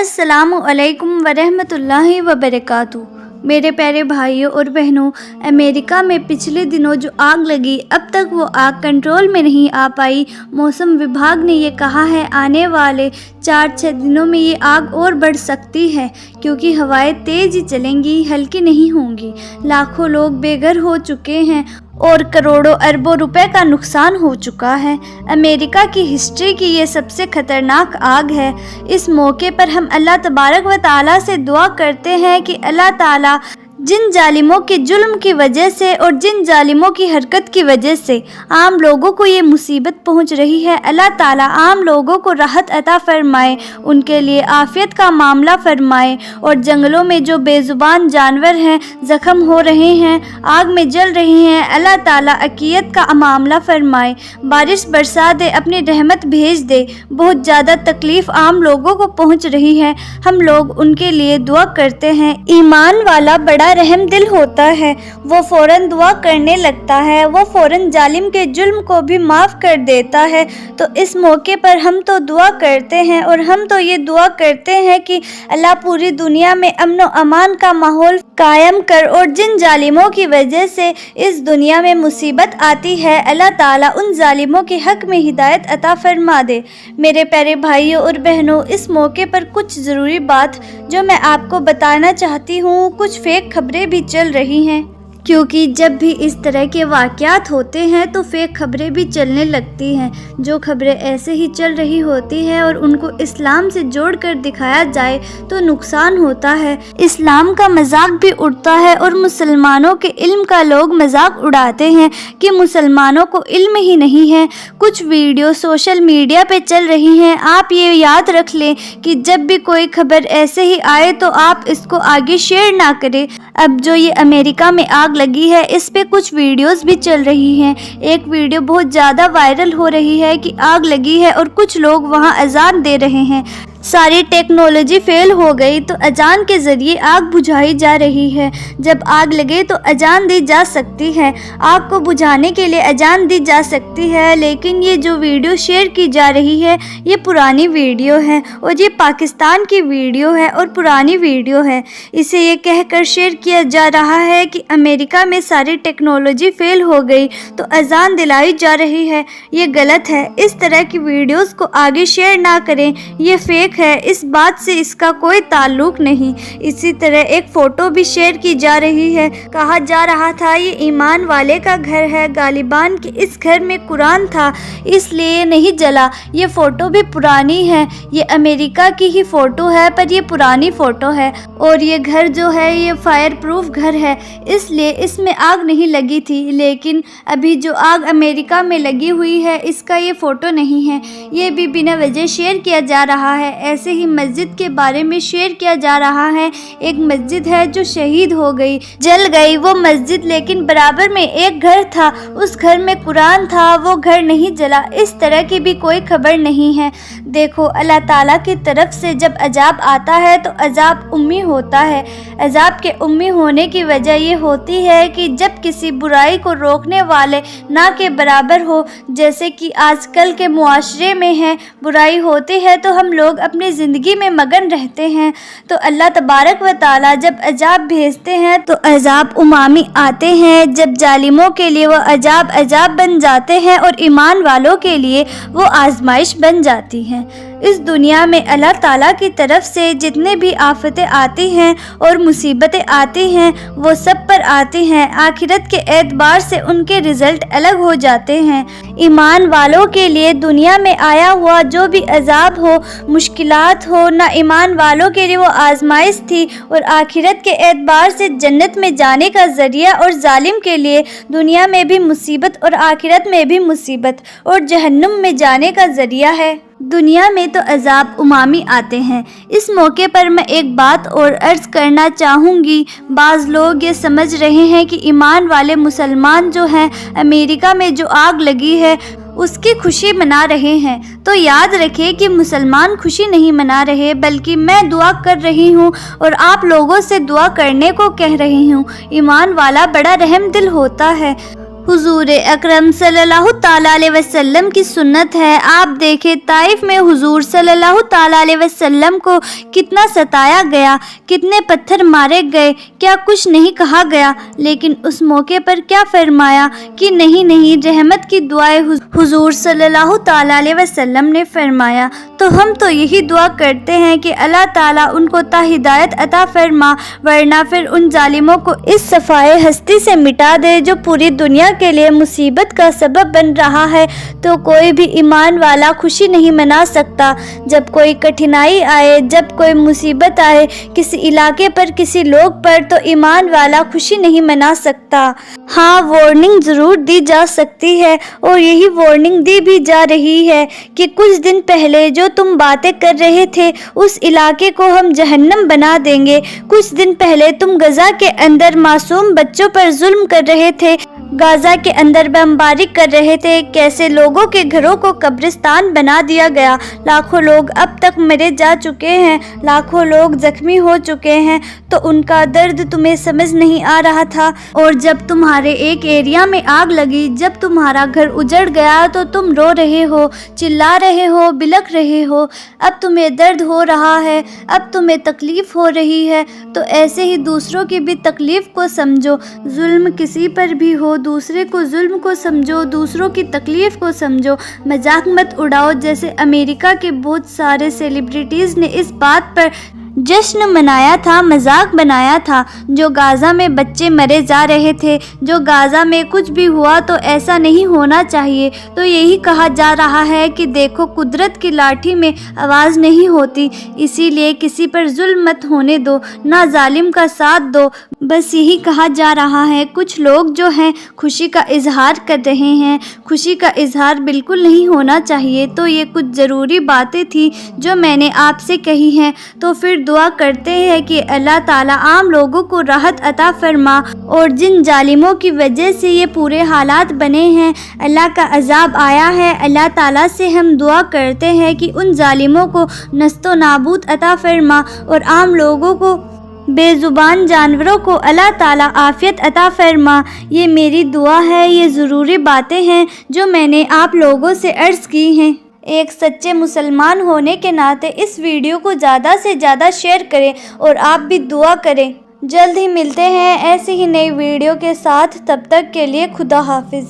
السلام علیکم ورحمۃ اللہ وبرکاتہ۔ میرے پیارے بھائیوں اور بہنوں، امریکہ میں پچھلے دنوں جو آگ لگی، اب تک وہ آگ کنٹرول میں نہیں آ پائی۔ موسم وبھاگ نے یہ کہا ہے آنے والے 4-6 دنوں میں یہ آگ اور بڑھ سکتی ہے، کیونکہ ہوائیں تیز ہی چلیں گی، ہلکی نہیں ہوں گی۔ لاکھوں لوگ بے گھر ہو چکے ہیں اور کروڑوں اربوں روپے کا نقصان ہو چکا ہے۔ امریکہ کی ہسٹری کی یہ سب سے خطرناک آگ ہے۔ اس موقع پر ہم اللہ تبارک و تعالیٰ سے دعا کرتے ہیں کہ اللہ تعالیٰ جن ظالموں کے جرم کی وجہ سے اور جن ظالموں کی حرکت کی وجہ سے عام لوگوں کو یہ مصیبت پہنچ رہی ہے، اللہ تعالیٰ عام لوگوں کو راحت عطا فرمائے، ان کے لیے عافیت کا معاملہ فرمائے، اور جنگلوں میں جو بے زبان جانور ہیں، زخم ہو رہے ہیں، آگ میں جل رہے ہیں، اللہ تعالیٰ عافیت کا معاملہ فرمائے، بارش برسا دے، اپنی رحمت بھیج دے۔ بہت زیادہ تکلیف عام لوگوں کو پہنچ رہی ہے، ہم لوگ ان کے لیے دعا کرتے ہیں۔ ایمان والا بڑا رحم دل ہوتا ہے، وہ فوراً دعا کرنے لگتا ہے، وہ فوراً ظالم کے جرم کو بھی معاف کر دیتا ہے۔ تو اس موقع پر ہم تو دعا کرتے ہیں، اور ہم تو یہ دعا کرتے ہیں کہ اللہ پوری دنیا میں امن و امان کا ماحول قائم کر، اور جن ظالموں کی وجہ سے اس دنیا میں مصیبت آتی ہے، اللہ تعالیٰ ان ظالموں کے حق میں ہدایت عطا فرما دے۔ میرے پیارے بھائیوں اور بہنوں، اس موقع پر کچھ ضروری بات جو میں آپ کو بتانا چاہتی ہوں، کچھ فیک خبریں بھی چل رہی ہیں، کیونکہ جب بھی اس طرح کے واقعات ہوتے ہیں تو فیک خبریں بھی چلنے لگتی ہیں۔ جو خبریں ایسے ہی چل رہی ہوتی ہیں اور ان کو اسلام سے جوڑ کر دکھایا جائے تو نقصان ہوتا ہے، اسلام کا مذاق بھی اڑتا ہے، اور مسلمانوں کے علم کا لوگ مذاق اڑاتے ہیں کہ مسلمانوں کو علم ہی نہیں ہے۔ کچھ ویڈیو سوشل میڈیا پہ چل رہی ہیں، آپ یہ یاد رکھ لیں کہ جب بھی کوئی خبر ایسے ہی آئے تو آپ اس کو آگے شیئر نہ کریں۔ اب جو یہ امریکہ میں آگ لگی ہے، اس پہ کچھ ویڈیوز بھی چل رہی ہیں۔ ایک ویڈیو بہت زیادہ وائرل ہو رہی ہے کہ آگ لگی ہے اور کچھ لوگ وہاں اذان دے رہے ہیں۔ ساری ٹیکنالوجی فیل ہو گئی تو اذان کے ذریعے آگ بجھائی جا رہی ہے۔ جب آگ لگے تو اذان دی جا سکتی ہے، آگ کو بجھانے کے لیے اذان دی جا سکتی ہے، لیکن یہ جو ویڈیو شیئر کی جا رہی ہے یہ پرانی ویڈیو ہے، اور یہ پاکستان کی ویڈیو ہے اور پرانی ویڈیو ہے۔ اسے یہ کہہ کر شیئر کیا جا رہا ہے کہ امریکہ میں ساری ٹیکنالوجی فیل ہو گئی تو اذان دلائی جا رہی ہے۔ یہ غلط ہے، اس طرح کی ویڈیوز کو آگے شیئر نہ کریں، یہ فیک ہے، اس بات سے اس کا کوئی تعلق نہیں۔ اسی طرح ایک فوٹو بھی شیئر کی جا رہی ہے، کہا جا رہا تھا یہ ایمان والے کا گھر ہے، غالباً کہ اس گھر میں قرآن تھا اس لیے نہیں جلا۔ یہ فوٹو بھی پرانی ہے، یہ امریکہ کی ہی فوٹو ہے پر یہ پرانی فوٹو ہے، اور یہ گھر جو ہے یہ فائر پروف گھر ہے، اس لیے اس میں آگ نہیں لگی تھی۔ لیکن ابھی جو آگ امریکہ میں لگی ہوئی ہے اس کا یہ فوٹو نہیں ہے، یہ بھی بنا وجہ شیئر کیا جا رہا ہے۔ ایسے ہی مسجد کے بارے میں شیئر کیا جا رہا ہے، ایک مسجد ہے جو شہید ہو گئی، جل گئی وہ مسجد، لیکن برابر میں ایک گھر تھا، اس گھر میں قرآن تھا، وہ گھر نہیں جلا۔ اس طرح کی بھی کوئی خبر نہیں ہے۔ دیکھو، اللہ تعالیٰ کی طرف سے جب عذاب آتا ہے تو عذاب امی ہوتا ہے۔ عذاب کے امی ہونے کی وجہ یہ ہوتی ہے کہ جب کسی برائی کو روکنے والے نہ کے برابر ہو، جیسے کہ آج کل کے معاشرے میں ہے، برائی ہوتی ہے تو ہم لوگ اپنی زندگی میں مگن رہتے ہیں، تو اللہ تبارک و تعالیٰ جب عذاب بھیجتے ہیں تو عذاب امامی آتے ہیں، جب ظالموں کے لیے وہ عذاب بن جاتے ہیں اور ایمان والوں کے لیے وہ آزمائش بن جاتی ہیں۔ اس دنیا میں اللہ تعالیٰ کی طرف سے جتنے بھی آفتیں آتی ہیں اور مصیبتیں آتی ہیں وہ سب پر آتی ہیں، آخرت کے اعتبار سے ان کے رزلٹ الگ ہو جاتے ہیں۔ ایمان والوں کے لیے دنیا میں آیا ہوا جو بھی عذاب ہو، مشکلات ہو، نہ ایمان والوں کے لیے وہ آزمائش تھی اور آخرت کے اعتبار سے جنت میں جانے کا ذریعہ، اور ظالم کے لیے دنیا میں بھی مصیبت اور آخرت میں بھی مصیبت اور جہنم میں جانے کا ذریعہ ہے۔ دنیا میں تو عذاب امامی آتے ہیں۔ اس موقع پر میں ایک بات اور عرض کرنا چاہوں گی، بعض لوگ یہ سمجھ رہے ہیں کہ ایمان والے مسلمان جو ہیں امریکہ میں جو آگ لگی ہے اس کی خوشی منا رہے ہیں، تو یاد رکھیں کہ مسلمان خوشی نہیں منا رہے، بلکہ میں دعا کر رہی ہوں اور آپ لوگوں سے دعا کرنے کو کہہ رہی ہوں۔ ایمان والا بڑا رحم دل ہوتا ہے، حضور اکرم صلی اللہ تعالیٰ علیہ وسلم کی سنت ہے۔ آپ دیکھیں طائف میں حضور صلی اللہ تعالیٰ علیہ وسلم کو کتنا ستایا گیا، کتنے پتھر مارے گئے، کیا کچھ نہیں کہا گیا، لیکن اس موقع پر کیا فرمایا کہ نہیں رحمت کی دعائیں حضور صلی اللہ تعالیٰ علیہ وسلم نے فرمایا۔ تو ہم تو یہی دعا کرتے ہیں کہ اللہ تعالیٰ ان کو ہدایت عطا فرما، ورنہ پھر ان ظالموں کو اس صفائے ہستی سے مٹا دے جو پوری دنیا کے لیے مصیبت کا سبب بن رہا ہے۔ تو کوئی بھی ایمان والا خوشی نہیں منا سکتا۔ جب کوئی کٹھنائی آئے، جب کوئی مصیبت آئے کسی علاقے پر، کسی لوگ پر، تو ایمان والا خوشی نہیں منا سکتا۔ ہاں، وارننگ ضرور دی جا سکتی ہے، اور یہی وارننگ دی بھی جا رہی ہے کہ کچھ دن پہلے جو تم باتیں کر رہے تھے اس علاقے کو ہم جہنم بنا دیں گے۔ کچھ دن پہلے تم غزہ کے اندر معصوم بچوں پر ظلم کر رہے تھے، غزہ کے اندر بمباری کر رہے تھے، کیسے لوگوں کے گھروں کو قبرستان بنا دیا گیا، لاکھوں لوگ اب تک مرے جا چکے ہیں، لاکھوں لوگ زخمی ہو چکے ہیں، تو ان کا درد تمہیں سمجھ نہیں آ رہا تھا۔ اور جب تمہارے ایک ایریا میں آگ لگی، جب تمہارا گھر اجڑ گیا تو تم رو رہے ہو، چلا رہے ہو، بلک رہے ہو، اب تمہیں درد ہو رہا ہے، اب تمہیں تکلیف ہو رہی ہے، تو ایسے ہی دوسروں کی بھی تکلیف کو سمجھو۔ ظلم کسی پر بھی ہو، دوسرے کو ظلم کو سمجھو، دوسروں کی تکلیف کو سمجھو، مذاق مت اڑاؤ۔ جیسے امریکہ کے بہت سارے سیلیبریٹیز نے اس بات پر جشن منایا تھا، مذاق بنایا تھا، جو غزہ میں بچے مرے جا رہے تھے، جو غزہ میں کچھ بھی ہوا تو ایسا نہیں ہونا چاہیے۔ تو یہی کہا جا رہا ہے کہ دیکھو قدرت کی لاٹھی میں آواز نہیں ہوتی، اسی لیے کسی پر ظلم مت ہونے دو، نہ ظالم کا ساتھ دو۔ بس یہی کہا جا رہا ہے۔ کچھ لوگ جو ہیں خوشی کا اظہار کر رہے ہیں، خوشی کا اظہار بالکل نہیں ہونا چاہیے۔ تو یہ کچھ ضروری باتیں تھیں جو میں نے آپ سے کہی ہیں۔ تو پھر دعا کرتے ہیں کہ اللہ تعالیٰ عام لوگوں کو راحت عطا فرما، اور جن ظالموں کی وجہ سے یہ پورے حالات بنے ہیں، اللہ کا عذاب آیا ہے، اللہ تعالیٰ سے ہم دعا کرتے ہیں کہ ان ظالموں کو نست و نابود عطا فرما، اور عام لوگوں کو، بے زبان جانوروں کو اللہ تعالیٰ عافیت عطا فرما۔ یہ میری دعا ہے، یہ ضروری باتیں ہیں جو میں نے آپ لوگوں سے عرض کی ہیں۔ ایک سچے مسلمان ہونے کے ناطے اس ویڈیو کو زیادہ سے زیادہ شیئر کریں، اور آپ بھی دعا کریں۔ جلد ہی ملتے ہیں ایسی ہی نئی ویڈیو کے ساتھ، تب تک کے لیے خدا حافظ۔